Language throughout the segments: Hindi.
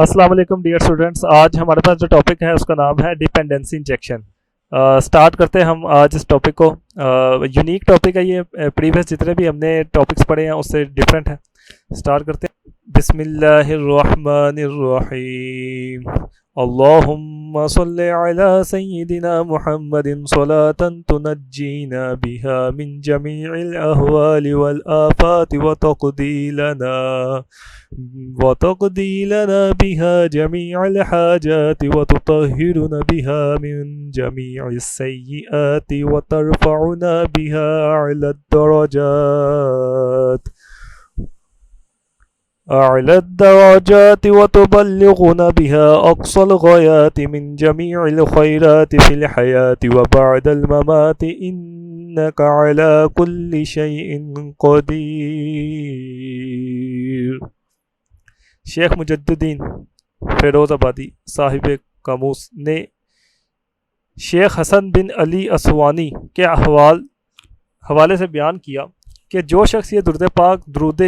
अस्सलाम वालेकुम डियर स्टूडेंट्स। आज हमारे पास जो टॉपिक है उसका नाम है डिपेंडेंसी इंजेक्शन। स्टार्ट करते हैं हम आज इस टॉपिक को। यूनिक टॉपिक है ये, प्रीवियस जितने भी हमने टॉपिक्स पढ़े हैं उससे डिफरेंट है। स्टार्ट करते हैं। बिस्मिल्लाहिर्रहमानिर्रहीम। अल्लाहुम्मा सल्लि अला सय्यिदिना मुहम्मदिन सलातन तुनज्जीना बिहा मिन जमीइल अहवालि वल आफाति वतक़दी लना बिहा जमीअल हाजाति वतुतहिरुना बिहा मिन जमीइस सय्यिआति वतरफ़उना बिहा अअला दरजात वतुबल्लिगुना बिहा अक़सल ग़ायाति मिन जमीइल ख़ैराति फ़िल हयाति व बअदल ममाति इन्नका अला कुल्लि शैइन क़दीर। शेख मुजद्दिदीन फ़िरोज़ाबादी साहिब कामूस ने शेख हसन बिन अली असवानी के हवाले से बयान किया कि जो शख्स ये दुरूद पाक दुरूद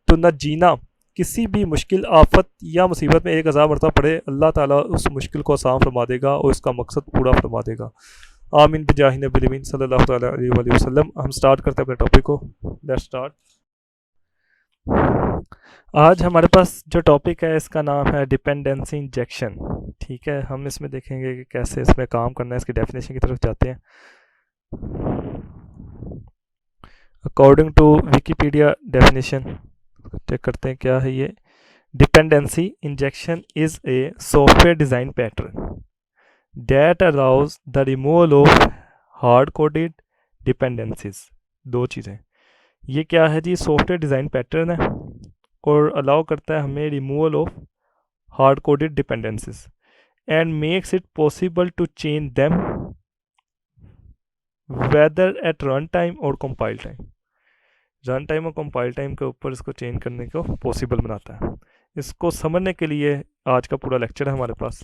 तुनज्जीना किसी भी मुश्किल आफत या मुसीबत में 1000 मरतबा पढ़े, अल्लाह ताला उस मुश्किल को आसान फरमा देगा और उसका मकसद पूरा फरमा देगा। आमीन बिजाहि नबी अमीन सल्लल्लाहु अलैहि वसल्लम। हम स्टार्ट करते हैं अपने टॉपिक को। Let's start. आज हमारे पास जो टॉपिक है इसका नाम है डिपेंडेंसी इंजेक्शन। ठीक है, हम इसमें देखेंगे कि कैसे इसमें काम करना है। इसकी डेफिनेशन की तरफ जाते हैं। According to Wikipedia definition check करते हैं क्या है ये। Dependency injection is a software design pattern that allows the removal of hard coded dependencies. दो चीज़ें, ये क्या है जी, सॉफ्टवेयर डिज़ाइन पैटर्न है और अलाउ करता है हमें removal of hard coded dependencies and makes it possible to change them whether at run time और कंपाइल टाइम। रन टाइम और कंपाइल टाइम के ऊपर इसको चेंज करने को पॉसिबल बनाता है। इसको समझने के लिए आज का पूरा लेक्चर है हमारे पास।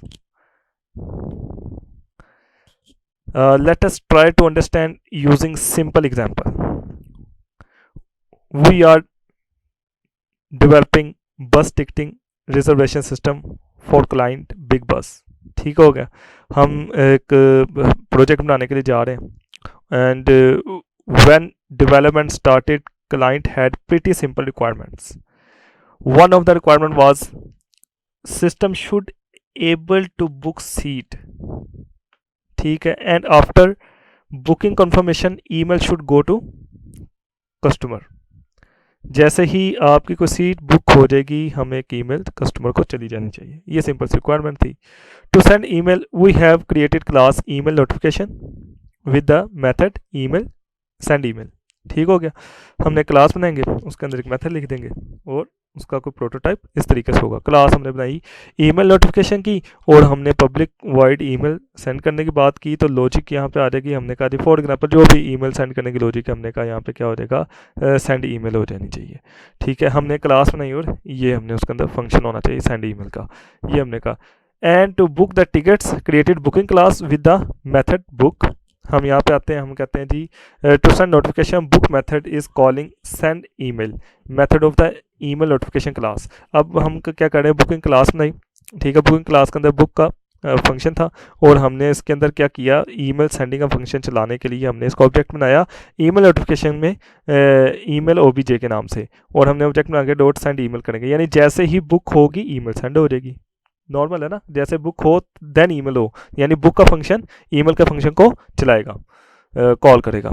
Let us try to understand using simple example. We are developing bus ticketing reservation system for client big bus. ठीक हो गया, हम एक प्रोजेक्ट बनाने के लिए जा रहे हैं and when development started client had pretty simple requirements. One of the requirement was system should able to book seat. ठीक है, and after booking confirmation email should go to customer. जैसे ही आपकी कोई सीट बुक हो जाएगी हमें एक ईमेल कस्टमर को चली जानी चाहिए। ये सिंपल रिक्वायरमेंट थी। To send email we have created class email notification with the method email send email. ठीक हो गया, हमने क्लास बनाएंगे, उसके अंदर एक मेथड लिख देंगे और उसका कोई प्रोटोटाइप इस तरीके से होगा। क्लास हमने बनाई ईमेल नोटिफिकेशन की और हमने पब्लिक वाइड ईमेल सेंड करने की बात की, तो लॉजिक यहाँ पे आ जाएगी। हमने कहा फॉर एग्जांपल जो भी ईमेल सेंड करने की लॉजिक है हमने कहा यहाँ पे क्या हो जाएगा, सेंड ईमेल हो जानी चाहिए। ठीक है, हमने क्लास बनाई और ये हमने उसके अंदर फंक्शन होना चाहिए सेंड ईमेल का, ये हमने कहा। And to book the tickets created booking class with the method book. हम यहाँ पे आते हैं, हम कहते हैं जी to send notification book method is calling send email method of the email notification class. अब हम क्या कर रहे हैं, बुकिंग क्लास बनाई। ठीक है, बुकिंग क्लास के अंदर बुक का फंक्शन था और हमने इसके अंदर क्या किया, ईमेल सेंडिंग का फंक्शन चलाने के लिए हमने इसका ऑब्जेक्ट बनाया ईमेल नोटिफिकेशन में ईमेल ओबीजे के नाम से, और हमने ऑब्जेक्ट बना के डॉट सेंड ईमेल करेंगे, यानी जैसे ही बुक होगी ईमेल सेंड हो जाएगी। नॉर्मल है ना, जैसे बुक हो देन ईमेल हो, यानी बुक का फंक्शन ईमेल का फंक्शन को चलाएगा, कॉल करेगा।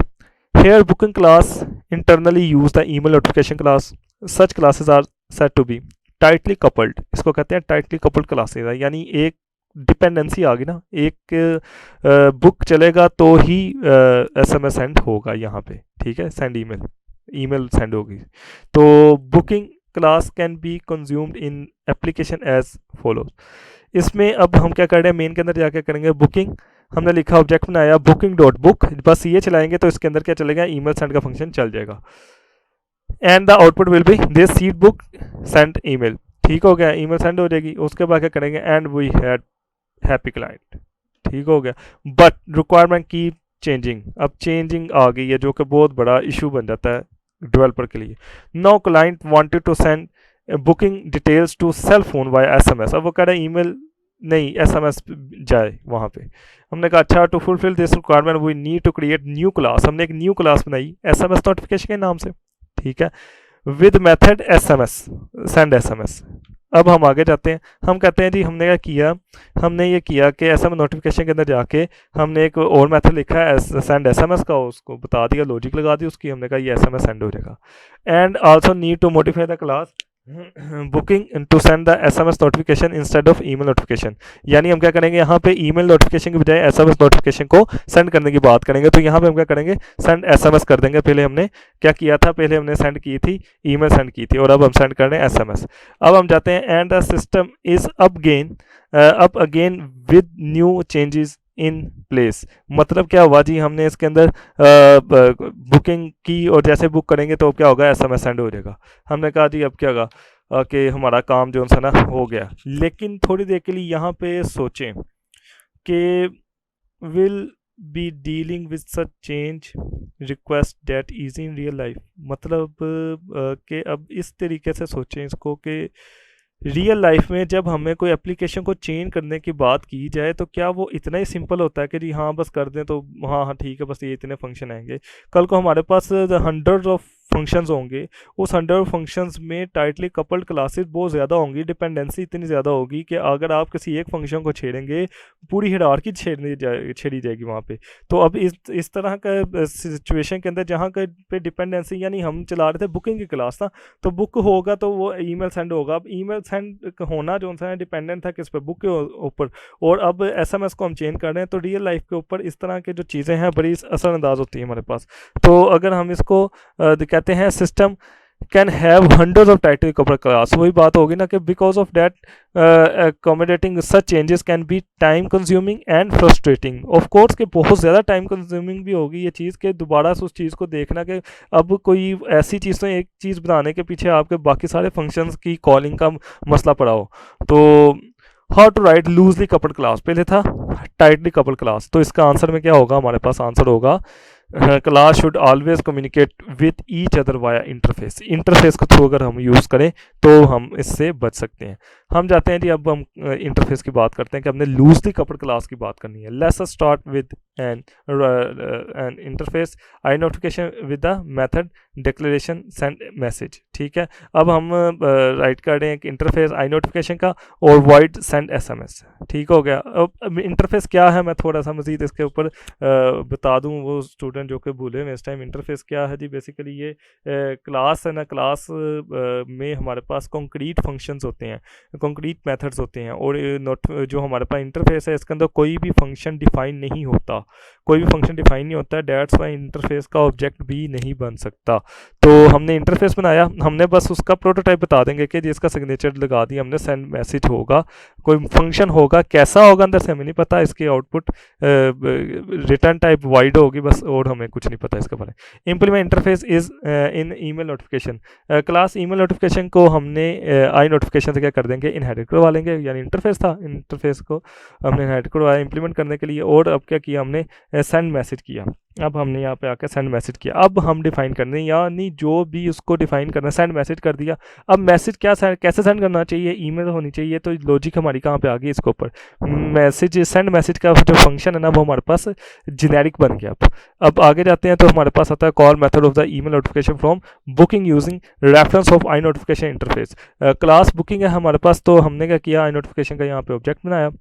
Here booking class internally use the email notification class. Such classes are set to be tightly coupled. इसको कहते हैं टाइटली कपल्ड क्लासेस, यानी एक डिपेंडेंसी आ गई ना, एक बुक चलेगा तो ही SMS सेंड होगा यहाँ पे। ठीक है, सेंड ईमेल सेंड होगी। तो booking class can be consumed in application as follows. इसमें अब हम क्या कर रहे हैं, मेन के अंदर जाके करेंगे बुकिंग। हमने लिखा ऑब्जेक्ट बनाया बुकिंग डॉट बुक, बस ये चलाएंगे तो इसके अंदर क्या चलेगा, ईमेल सेंड का फंक्शन चल जाएगा। And the output will be this seat book send email. ठीक हो गया, ईमेल सेंड हो जाएगी। उसके बाद क्या करेंगे, and we had happy client. ठीक हो गया, बट रिक्वायरमेंट की चेंजिंग, अब चेंजिंग आ गई है जो कि बहुत बड़ा इशू बन जाता है डेवलपर के लिए। Now client wanted to send booking details to cell phone via SMS। अब वो कह रहा है ईमेल नहीं, SMS जाए वहाँ पे। हमने कहा अच्छा, to fulfill this requirement we need to create new class. हमने एक न्यू क्लास बनाई SMS नोटिफिकेशन के नाम से, ठीक है, with method SMS, send SMS। अब हम आगे जाते हैं, हम कहते हैं जी हमने क्या किया, हमने ये किया कि SMS नोटिफिकेशन के अंदर जाके हमने एक और मेथड लिखा है सेंड SMS का, उसको बता दिया, लॉजिक लगा दी उसकी, हमने कहा ये SMS सेंड हो जाएगा। And also need to modify the class booking to send the SMS notification instead of email notification. यानी हम क्या करेंगे, यहाँ पे ईमेल नोटिफिकेशन की बजाय SMS नोटिफिकेशन को सेंड करने की बात करेंगे। तो यहाँ पे हम क्या करेंगे, सेंड SMS कर देंगे। पहले हमने क्या किया था, पहले हमने सेंड की थी, ईमेल सेंड की थी, और अब हम सेंड कर रहे हैं SMS। अब हम जाते हैं and the system is up again with new changes in place. मतलब क्या हुआ जी, हमने इसके अंदर बुकिंग की और जैसे बुक करेंगे तो क्या होगा, SMS सेंड हो जाएगा। हमने कहा जी अब क्या होगा कि हमारा काम जो सा ना हो गया। लेकिन थोड़ी देर के लिए यहाँ पे सोचें कि will be dealing with such change request that easy in real life. मतलब कि अब इस तरीके से सोचें इसको कि रियल लाइफ में जब हमें कोई एप्लीकेशन को चेंज करने की बात की जाए तो क्या वो इतना ही सिंपल होता है कि जी हाँ बस कर दें तो हाँ हाँ ठीक है, बस ये इतने फंक्शन आएंगे। कल को हमारे पास हंड्रेड ऑफ फंक्शंस होंगे, उस 100 फंक्शंस में टाइटली कपल्ड क्लासेस बहुत ज़्यादा होंगी, डिपेंडेंसी इतनी ज़्यादा होगी कि अगर आप किसी एक फंक्शन को छेड़ेंगे पूरी हिरार्की छेड़ी जाएगी वहाँ पे। तो अब इस तरह का सिचुएशन के अंदर जहाँ पे डिपेंडेंसी, यानी हम चला रहे थे बुकिंग की क्लास ना, तो बुक होगा तो वो ईमेल सेंड होगा। अब ईमेल सेंड होना जो सा डिपेंडेंट था किस पे, बुक के ऊपर, और अब SMS को हम चेंज कर रहे हैं। तो रियल लाइफ के ऊपर इस तरह के जो चीज़ें हैं बड़ी असरअंदाज होती हैं हमारे पास। तो अगर हम इसको कहते हैं system can have hundreds of title couple class, वही बात होगी ना कि because of that accommodating such changes can be time consuming and frustrating। Of course कि बहुत ज़्यादा टाइम कंज्यूमिंग भी होगी ये चीज़, कि दोबारा से उस चीज़ को देखना कि अब कोई ऐसी चीज़ तो एक चीज़ बनाने के पीछे आपके बाकी सारे फंक्शंस की कॉलिंग का मसला पड़ा हो। तो how to write loosely coupled class, पहले था टाइटली कपल्ड क्लास। तो इसका आंसर में क्या होगा, हमारे पास आंसर होगा class should always communicate with each other via interface. Interface के थ्रू अगर हम यूज़ करें तो हम इससे बच सकते हैं। हम जाते हैं जी, अब हम इंटरफेस की बात करते हैं कि हमने लूजली कपल्ड क्लास की बात करनी है। Let's start with N interface I notification with the method declaration send message. ठीक है, अब हम राइट कर रहे हैं कि इंटरफेस आई नोटिफिकेशन का और वॉइड सेंड SMS। ठीक हो गया। अब इंटरफेस क्या है, मैं थोड़ा सा मजीद इसके ऊपर बता दूं वो स्टूडेंट जो कि भूले हुए इस टाइम। इंटरफेस क्या है जी, बेसिकली ये क्लास है ना, क्लास में हमारे पास कॉन्क्रीट फंक्शंस होते हैं, कॉन्क्रीट मेथड्स होते हैं, और जो हमारे पास इंटरफेस है इसके अंदर कोई भी फंक्शन डिफाइन नहीं होता, कोई भी फंक्शन डिफाइन नहीं होता है। डेट्स वाई इंटरफेस का ऑब्जेक्ट भी नहीं बन सकता। तो हमने इंटरफेस बनाया, हमने बस उसका प्रोटोटाइप बता देंगे कि जिसका सिग्नेचर लगा दिया हमने, सेंड मैसेज होगा, कोई फंक्शन होगा, कैसा होगा अंदर से हमें नहीं पता, इसकी आउटपुट रिटर्न टाइप वाइड होगी बस, और हमें कुछ नहीं पता इसके बारे में। Implement interface is in email notification class. Email notification को हमने आई नोटिफिकेशन से क्या कर देंगे, इनहेरिट करवा लेंगे। यानी इंटरफेस था, इंटरफेस को हमने इनहेरिट करवाया इंप्लीमेंट करने के लिए। और अब क्या किया हमने, सेंड मैसेज किया। अब हमने यहाँ पे आके सेंड मैसेज किया। अब हम डिफाइन करने, यानी जो भी उसको डिफाइन करना, सेंड मैसेज कर दिया। अब मैसेज क्या कैसे सेंड करना चाहिए, ईमेल होनी चाहिए। तो लॉजिक हमारी कहाँ पे आ गई इसके ऊपर, मैसेज सेंड मैसेज का जो फंक्शन है ना वो हमारे पास जेनेरिक बन गया। अब आगे जाते हैं तो हमारे पास आता है call method of the email notification from booking using reference of I notification interface. Class booking है हमारे पास, तो हमने क्या किया, आई नोटिफिकेशन का यहाँ पे ऑब्जेक्ट बनाया,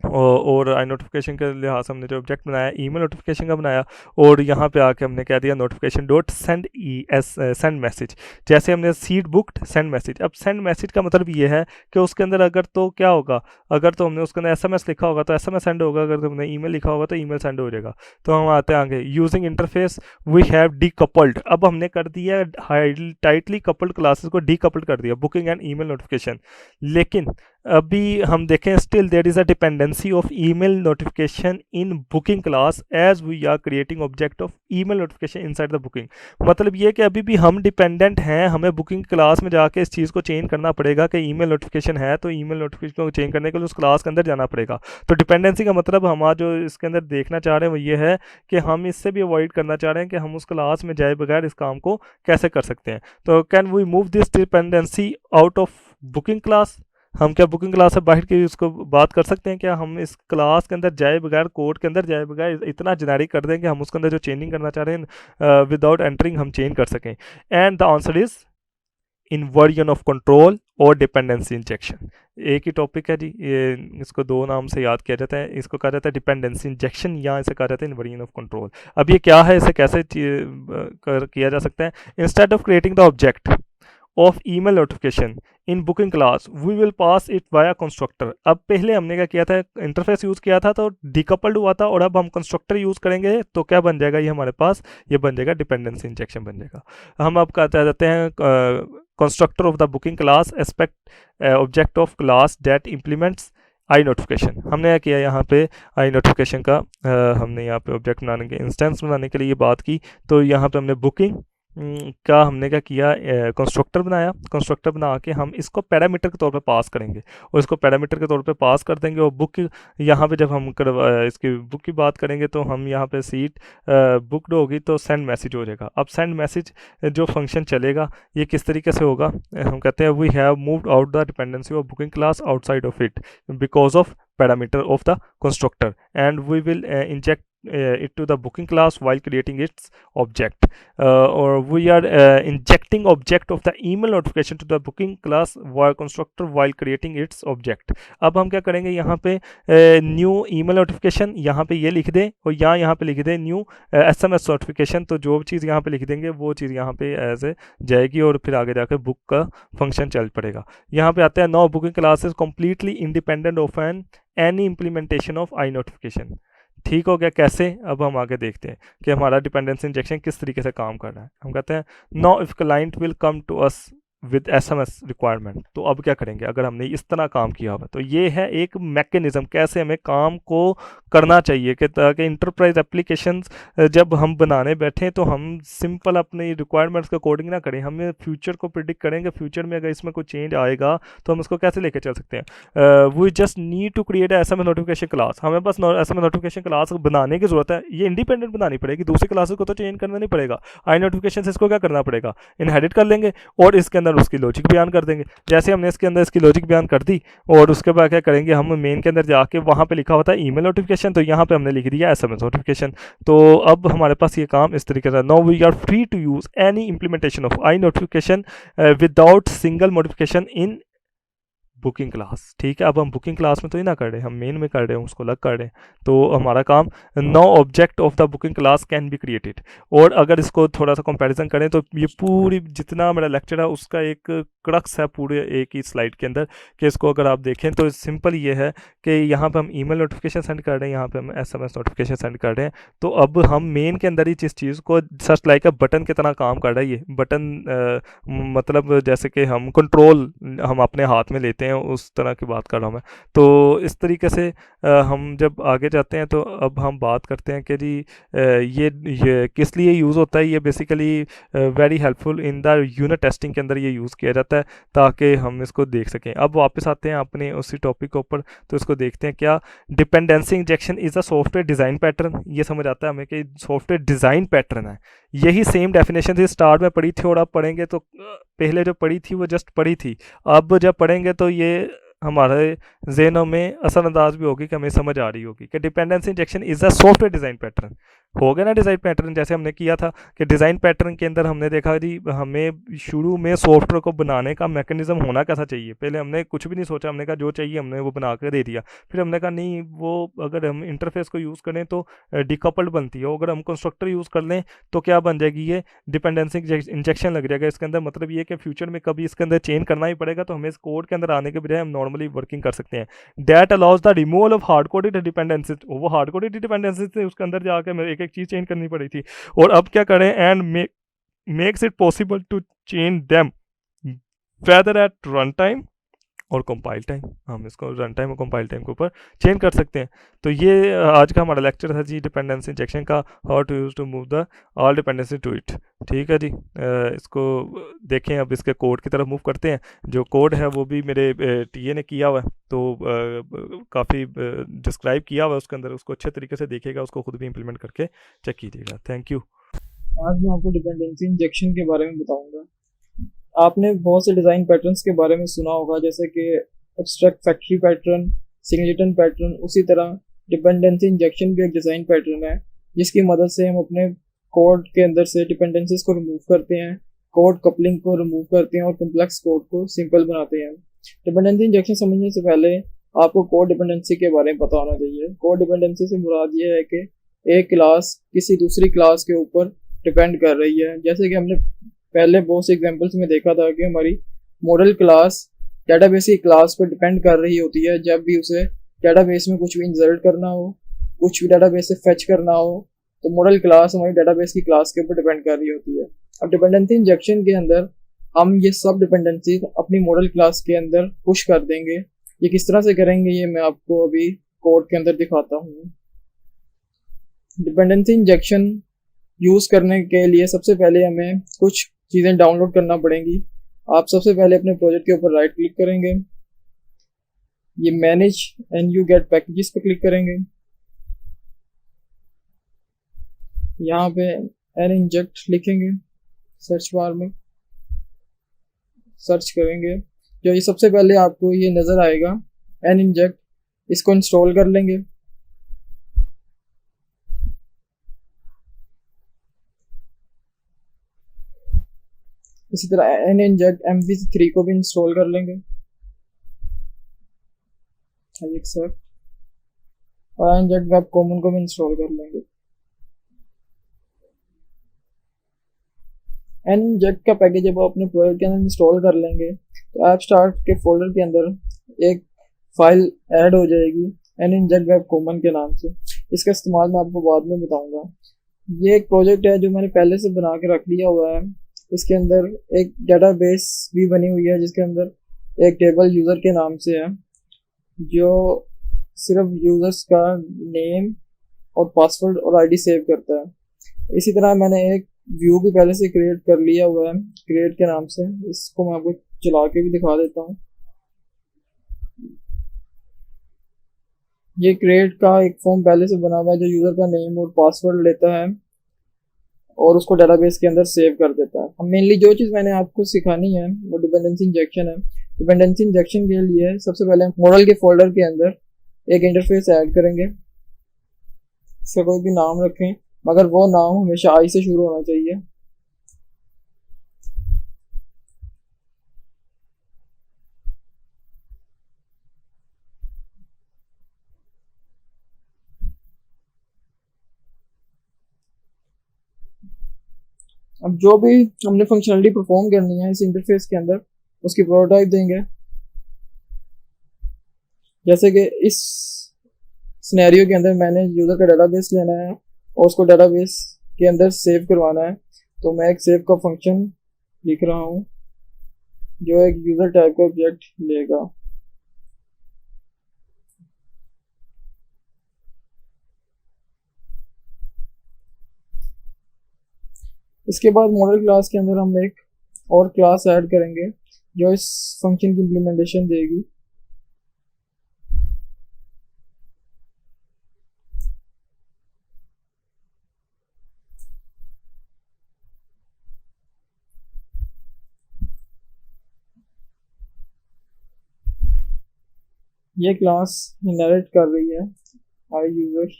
और आई नोटिफिकेशन के लिहाज से हमने जो ऑब्जेक्ट बनाया ईमेल नोटिफिकेशन का बनाया, और यहाँ पे आके हमने कह दिया notification dot send send message. जैसे हमने सीट बुक्ड सेंड मैसेज। अब सेंड मैसेज का मतलब ये है कि उसके अंदर अगर तो क्या होगा, अगर तो हमने उसके अंदर SMS लिखा होगा तो SMS सेंड होगा, अगर तुमने ईमेल लिखा होगा तो ईमेल सेंड हो जाएगा। तो हम आते हैं आगे, using interface we have decoupled. अब हमने कर दिया टाइटली कपल्ड क्लासेस को डीकपल्ड कर दिया, बुकिंग एंड ईमेल नोटिफिकेशन। लेकिन अभी हम देखें, still there is a dependency of email notification in booking class as we are creating object of email notification inside the booking. मतलब ये कि अभी भी हम डिपेंडेंट हैं, हमें बुकिंग क्लास में जाके इस चीज़ को चेंज करना पड़ेगा कि ईमेल नोटिफिकेशन है तो ईमेल नोटिफिकेशन को चेंज करने के लिए उस क्लास के अंदर जाना पड़ेगा। तो डिपेंडेंसी का मतलब हम जो इसके अंदर देखना चाह रहे हैं वो ये है कि हम इससे भी अवॉइड करना चाह रहे हैं कि हम उस क्लास में जाए बगैर इस काम को कैसे कर सकते हैं। तो can we move this dependency out of booking class? हम क्या बुकिंग क्लास से बाहर की उसको बात कर सकते हैं? क्या हम इस क्लास के अंदर जाए बगैर, कोड के अंदर जाए बगैर इतना जेनेरिक कर दें कि हम उसके अंदर जो चेंजिंग करना चाह रहे हैं विदाउट एंटरिंग हम चेंज कर सकें? And the answer is inversion of control और डिपेंडेंसी इंजेक्शन। एक ही टॉपिक है जी, ये इसको दो नाम से याद किया जाता है। इसको कहा जाता है डिपेंडेंसी इंजेक्शन या इसे कहा जाता है इन्वर्जन ऑफ कंट्रोल। अब ये क्या है, इसे कैसे किया जा सकता है? Instead of creating the object of email notification in booking class we will pass it via constructor. अब पहले हमने क्या किया था, इंटरफेस यूज़ किया था तो डिकपल्ड हुआ था, और अब हम कंस्ट्रक्टर यूज़ करेंगे तो क्या बन जाएगा ये हमारे पास? ये बन जाएगा डिपेंडेंसी इंजेक्शन बन जाएगा। हम अब कहते जाते हैं constructor of the booking class expects object of class that implements I notification. हमने क्या किया यहाँ पे, आई नोटिफिकेशन का हमने यहाँ पे ऑब्जेक्ट बनाने के, इंस्टेंस बनाने के लिए ये बात की। तो यहाँ पे हमने बुकिंग का हमने क्या किया, कंस्ट्रक्टर बनाया। कंस्ट्रक्टर बना के हम इसको पैरामीटर के तौर पे पास करेंगे, और इसको पैरामीटर के तौर पे पास कर देंगे। और बुक यहाँ पे जब हम इसकी बुक की बात करेंगे तो हम यहाँ पे सीट बुकड होगी तो सेंड मैसेज हो जाएगा। अब सेंड मैसेज जो फंक्शन चलेगा ये किस तरीके से होगा? हम कहते हैं we have moved out the dependency of booking class outside of it because of parameter of the constructor, and we will inject it to the booking class while creating its object, or we are injecting object of the email notification to the booking class while constructor while creating its object। अब हम क्या करेंगे, यहाँ पे न्यू ईमेल नोटिफिकेशन यहाँ पे ये लिख दें, और यहाँ पे लिख दें न्यू SMS नोटिफिकेशन। तो जो चीज़ यहाँ पे लिख देंगे वो चीज़ यहाँ पे एज ए जाएगी, और फिर आगे जाकर बुक का फंक्शन चल पड़ेगा। यहाँ पे आता है now booking class is completely independent of any implementation of I notification. ठीक हो गया? कैसे? अब हम आगे देखते हैं कि हमारा डिपेंडेंसी इंजेक्शन किस तरीके से काम कर रहा है। हम कहते हैं now if client will come to us with SMS requirement. तो अब क्या करेंगे अगर हमने इस तरह काम किया हुआ? तो ये है एक मैकेनिज्म कैसे हमें काम को करना चाहिए, कि ताकि इंटरप्राइज एप्लीकेशंस जब हम बनाने बैठें तो हम सिंपल अपनी रिक्वायरमेंट्स के अकॉर्डिंग ना करें, हमें फ्यूचर को प्रिडिक्ट करेंगे। फ्यूचर में अगर इसमें कोई चेंज आएगा तो हम उसको कैसे लेके चल सकते हैं? We just need to create SMS notification class. हमें बस SMS नोटिफिकेशन क्लास बनाने की जरूरत है। ये इंडिपेंडेंट बनानी पड़ेगी, दूसरी क्लासेस को तो चेंज करना नहीं पड़ेगा। आई नोटिफिकेशन इसको क्या करना पड़ेगा, इनहेरिट कर लेंगे और इसके अंदर उसकी लॉजिक बयान कर देंगे। जैसे हमने इसके अंदर इसकी लॉजिक बयान कर दी, और उसके बाद क्या करेंगे, हम मेन के अंदर जाके वहाँ पे लिखा होता है ईमेल नोटिफिकेशन, तो यहाँ पे हमने लिख दिया SMS नोटिफिकेशन। तो अब हमारे पास ये काम इस तरीके से, now we are free to use any implementation of I notification without single modification in booking class. ठीक है, अब हम बुकिंग क्लास में तो ही ना कर रहे, हम मेन में कर रहे हैं, उसको अलग कर रहे हैं। तो हमारा काम now object of the booking class can be created. और अगर इसको थोड़ा सा कंपैरिजन करें तो ये पूरी जितना मेरा लेक्चर है उसका एक क्रक्स है पूरे एक ही स्लाइड के अंदर, कि इसको अगर आप देखें तो सिंपल ये है कि यहाँ पे हम ईमेल नोटिफिकेशन सेंड कर रहे हैं, यहाँ पे हम SMS नोटिफिकेशन सेंड कर रहे हैं। तो अब हम मेन के अंदर ही जिस चीज़ को सच लाइक बटन की तरह काम कर रहा है, ये बटन मतलब जैसे कि हम कंट्रोल हम अपने हाथ में लेते हैं, उस तरह की बात कर रहा हूँ मैं। तो इस तरीके से हम जब आगे जाते हैं तो अब हम बात करते हैं कि जी ये किस लिए यूज़ होता है। ये basically very helpful in the unit testing के अंदर ये यूज़ किया जाता है ताकि हम इसको देख सकें। अब वापस आते हैं अपने उसी टॉपिक के ऊपर, तो इसको देखते हैं। क्या dependency injection is a software design pattern? ये समझ आता है हमें कि सॉफ्टवेयर डिज़ाइन पैटर्न है। यही सेम डेफिनेशन थी, स्टार्ट में पढ़ी थी और अब पढ़ेंगे तो पहले जो पढ़ी थी वो जस्ट पढ़ी थी, अब जब पढ़ेंगे तो ये हमारे ज़हनों में असरअंदाज भी होगी कि हमें समझ आ रही होगी कि dependency injection is a software design pattern. हो गया ना डिज़ाइन पैटर्न, जैसे हमने किया था कि डिज़ाइन पैटर्न के अंदर हमने देखा जी हमें शुरू में सॉफ्टवेयर को बनाने का मैकेनिज्म होना कैसा चाहिए। पहले हमने कुछ भी नहीं सोचा, हमने कहा जो चाहिए हमने वो बना कर दे दिया। फिर हमने कहा नहीं, वो अगर हम इंटरफेस को यूज़ करें तो डिकपल्ड बनती है, अगर हम कंस्ट्रक्टर यूज़ कर लें तो क्या बन जाएगी, ये डिपेंडेंसी इंजेक्शन लग जाएगा इसके अंदर। मतलब ये कि फ्यूचर में कभी इसके अंदर चेंज करना ही पड़ेगा, तो हमें इस कोड के अंदर आने के बजाय हम नॉर्मली वर्किंग कर सकते हैं। That allows the removal of hard coded dependencies. वो हार्ड कोडेड डिपेंडेंसीज थे, उसके अंदर जाकर मेरे एक चीज़ चेंज करनी पड़ी थी। और अब क्या करें, and makes it possible to change them whether at run time और कंपाइल टाइम, हम इसको रन टाइम और कंपाइल टाइम के ऊपर चेंज कर सकते हैं। तो ये आज का हमारा लेक्चर था जी, डिपेंडेंसी इंजेक्शन का, how to use to move the all dependency to it. ठीक है जी, इसको देखें। अब इसके कोड की तरफ मूव करते हैं। जो कोड है वो भी मेरे टीए ने किया हुआ है, तो काफ़ी डिस्क्राइब किया हुआ है उसके अंदर, उसको अच्छे तरीके से देखिएगा, उसको खुद भी इम्प्लीमेंट करके चेक कीजिएगा। Thank you. आज मैं आपको डिपेंडेंसी इंजेक्शन के बारे में बताऊंगा। आपने बहुत से डिज़ाइन पैटर्न्स के बारे में सुना होगा, जैसे कि abstract factory pattern, singleton pattern. उसी तरह डिपेंडेंसी इंजेक्शन भी एक डिज़ाइन पैटर्न है, जिसकी मदद से हम अपने कोड के अंदर से डिपेंडेंसीज को रिमूव करते हैं, कोड कपलिंग को रिमूव करते हैं और कम्प्लेक्स कोड को सिंपल बनाते हैं। डिपेंडेंसी इंजेक्शन समझने से पहले आपको कोड डिपेंडेंसी के बारे में पता होना चाहिए। कोड डिपेंडेंसी से मुराद ये है कि एक क्लास किसी दूसरी क्लास के ऊपर डिपेंड कर रही है। जैसे कि हमने पहले बहुत से एग्जांपल्स में देखा था कि हमारी मॉडल क्लास डेटाबेस की क्लास पर डिपेंड कर रही होती है। जब भी उसे डेटाबेस में कुछ भी इंसर्ट करना हो, कुछ भी डेटाबेस से फेच करना हो, तो मॉडल क्लास हमारी डेटाबेस की क्लास के ऊपर डिपेंड कर रही होती है। अब डिपेंडेंसी इंजेक्शन के अंदर हम ये सब डिपेंडेंसी अपनी मॉडल क्लास के अंदर पुश कर देंगे। ये किस तरह से करेंगे ये मैं आपको अभी कोड के अंदर दिखाता हूँ। डिपेंडेंसी इंजेक्शन यूज़ करने के लिए सबसे पहले हमें कुछ चीज़ें डाउनलोड करना पड़ेंगी। आप सबसे पहले अपने प्रोजेक्ट के ऊपर राइट क्लिक करेंगे, ये manage and you get packages पर क्लिक करेंगे। यहाँ पे एन इंजेक्ट लिखेंगे, सर्च बार में सर्च करेंगे, जो ये सबसे पहले आपको ये नज़र आएगा एन इंजेक्ट, इसको इंस्टॉल कर लेंगे। इसी तरह एन इंजेक्ट MVC3 को भी इंस्टॉल कर लेंगे, एक्सेप्ट, और एन इंजेक्ट वेब कॉमन को भी इंस्टॉल कर लेंगे। एन इंजेक्ट का पैकेज जब आप अपने प्रोजेक्ट के अंदर इंस्टॉल कर लेंगे, तो ऐप स्टार्ट के फोल्डर के अंदर एक फाइल ऐड हो जाएगी एन इंजेक्ट वेब कॉमन के नाम से। इसका इस्तेमाल मैं आपको बाद में बताऊंगा। ये एक प्रोजेक्ट है जो मैंने पहले से बना के रख लिया हुआ है। इसके अंदर एक डेटाबेस भी बनी हुई है, जिसके अंदर एक टेबल यूज़र के नाम से है, जो सिर्फ यूज़र्स का नेम और पासवर्ड और आईडी सेव करता है। इसी तरह मैंने एक व्यू भी पहले से क्रिएट कर लिया हुआ है क्रिएट के नाम से। इसको मैं आपको चला के भी दिखा देता हूँ। ये क्रिएट का एक फॉर्म पहले से बना हुआ है, जो यूज़र का नेम और पासवर्ड लेता है और उसको डेटाबेस के अंदर सेव कर देता है। अब मेनली जो चीज़ मैंने आपको सिखानी है वो डिपेंडेंसी इंजेक्शन है। डिपेंडेंसी इंजेक्शन के लिए सबसे पहले मॉडल के फोल्डर के अंदर एक इंटरफेस ऐड करेंगे। इसका कोई भी नाम रखें, मगर वो नाम हमेशा आई से शुरू होना चाहिए। अब जो भी हमने फंक्शनलिटी परफॉर्म करनी है इस इंटरफेस के अंदर, उसकी प्रोटोटाइप देंगे। जैसे कि इस सिनेरियो के अंदर मैंने यूज़र का डेटाबेस लेना है और उसको डेटाबेस के अंदर सेव करवाना है, तो मैं एक सेव का फंक्शन लिख रहा हूँ जो एक यूज़र टाइप का ऑब्जेक्ट लेगा। इसके बाद मॉडल क्लास के अंदर हम एक और क्लास ऐड करेंगे जो इस फंक्शन की इम्प्लीमेंटेशन देगी। ये क्लास इनहेरिट कर रही है आई यूज़र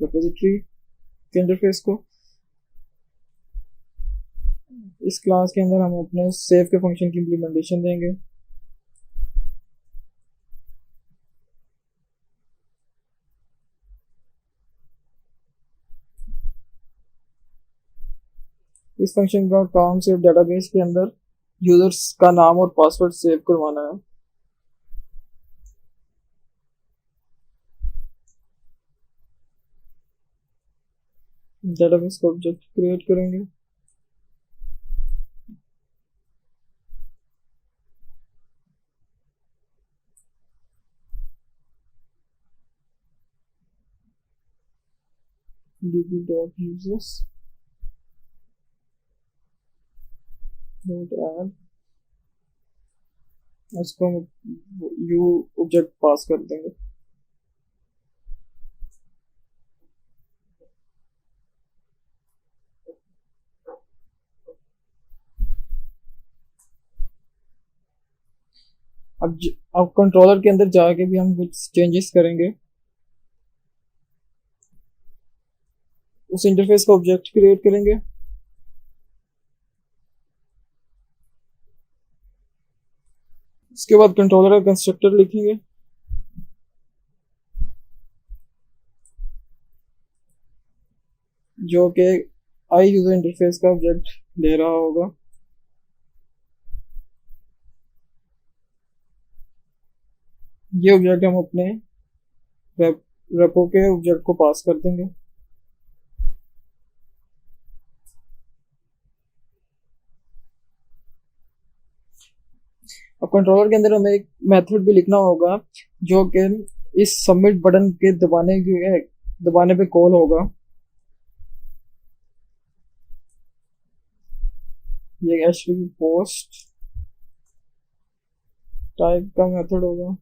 रिपोजिटरी के इंटरफेस को। इस क्लास के अंदर हम अपने सेव के फंक्शन की इम्प्लीमेंटेशन देंगे। इस फंक्शन का काम सिर्फ डेटाबेस के अंदर यूजर्स का नाम और पासवर्ड सेव करवाना है। डेटाबेस का ऑब्जेक्ट क्रिएट करेंगे। db.users डॉट ऐड, इसको हम यू ऑब्जेक्ट पास कर देंगे। अब कंट्रोलर के अंदर जाके भी हम कुछ चेंजेस करेंगे। उस इंटरफेस का ऑब्जेक्ट क्रिएट करेंगे। उसके बाद कंट्रोलर का कंस्ट्रक्टर लिखेंगे। जो कि आई यूजर इंटरफेस का ऑब्जेक्ट ले रहा होगा। ये ऑब्जेक्ट हम अपने रेपो के ऑब्जेक्ट को पास कर देंगे। अब कंट्रोलर के अंदर हमें एक मेथड भी लिखना होगा जो कि इस सबमिट बटन के दबाने पे कॉल होगा। ये HTTP पोस्ट टाइप का मेथड होगा।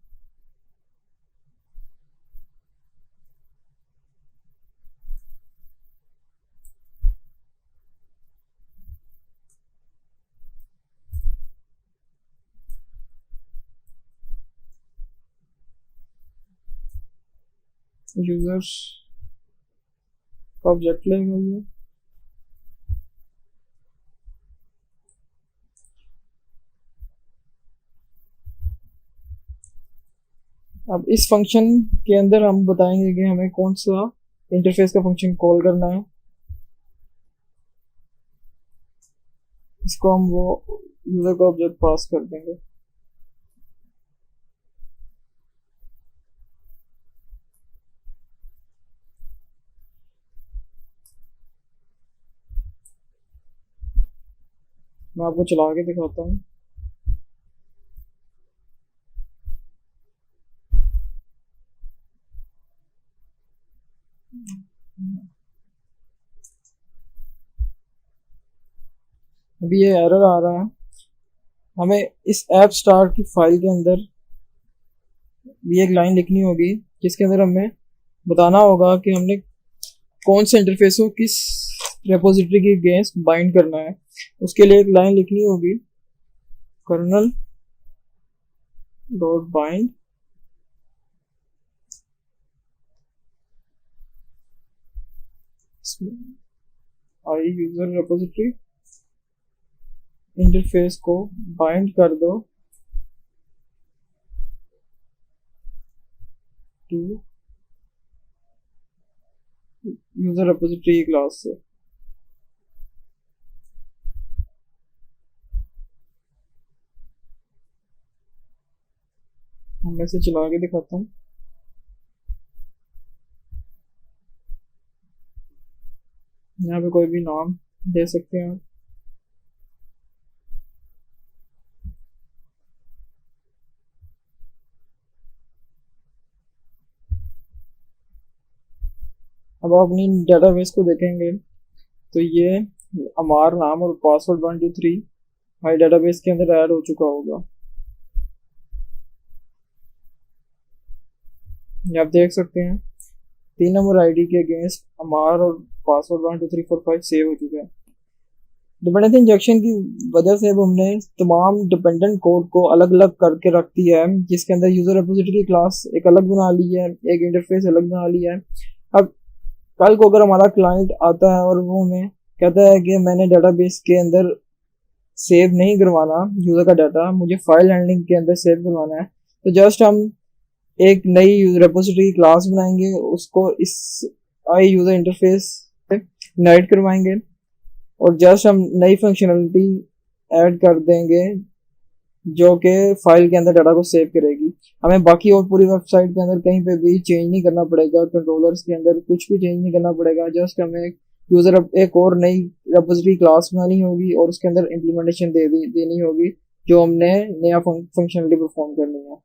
यूजर्स का ऑब्जेक्ट लेगा ये। अब इस फंक्शन के अंदर हम बताएंगे कि हमें कौन सा इंटरफेस का फंक्शन कॉल करना है। इसको हम वो यूजर का ऑब्जेक्ट पास कर देंगे। मैं आपको चला के दिखाता हूँ। अभी ये एरर आ रहा है। हमें इस ऐप स्टार की फाइल के अंदर भी एक लाइन लिखनी होगी जिसके अंदर हमें बताना होगा कि हमने कौन से इंटरफेस को किस रेपोजिटरी के अगेंस्ट बाइंड करना है। उसके लिए एक लाइन लिखनी होगी, कर्नल डॉट बाइंड आई यूजर रेपोजिटरी इंटरफेस को बाइंड कर दो टू यूजर रेपोजिटरी क्लास से। मैं इसे चला के दिखाता हूँ। यहाँ पे कोई भी नाम दे सकते हैं आप। अब आप अपनी डेटाबेस को देखेंगे तो ये हमारा नाम और पासवर्ड 123 हमारे डेटाबेस के अंदर ऐड हो चुका होगा। ये आप देख सकते हैं 3 नंबर आईडी के अगेंस्ट अमार और पासवर्ड 12345 सेव हो चुका है। डिपेंडेंसी इंजेक्शन की वजह से अब हमने तमाम डिपेंडेंट कोड को अलग अलग करके रख दिया है, जिसके अंदर यूजर रेपोजिटरी क्लास एक अलग बना ली है, एक इंटरफेस अलग बना लिया है। अब कल को अगर हमारा क्लाइंट आता है और वो हमें कहता है कि मैंने डेटाबेस के अंदर सेव नहीं करवाना यूजर का डाटा, मुझे फाइल हैंडलिंग के अंदर सेव करवाना है, तो जस्ट हम एक नई रेपोजिटरी क्लास बनाएंगे, उसको इस आई यूजर इंटरफेस इनवाइट करवाएंगे और जस्ट हम नई फंक्शनलिटी ऐड कर देंगे जो कि फाइल के अंदर डाटा को सेव करेगी। हमें बाकी और पूरी वेबसाइट के अंदर कहीं पे भी चेंज नहीं करना पड़ेगा, कंट्रोलर्स के अंदर कुछ भी चेंज नहीं करना पड़ेगा। जस्ट हमें एक और नई रेपोजिटरी क्लास बनानी होगी और उसके अंदर इम्प्लीमेंटेशन देनी होगी जो हमने नया फंक्शनलिटी परफॉर्म करनी है।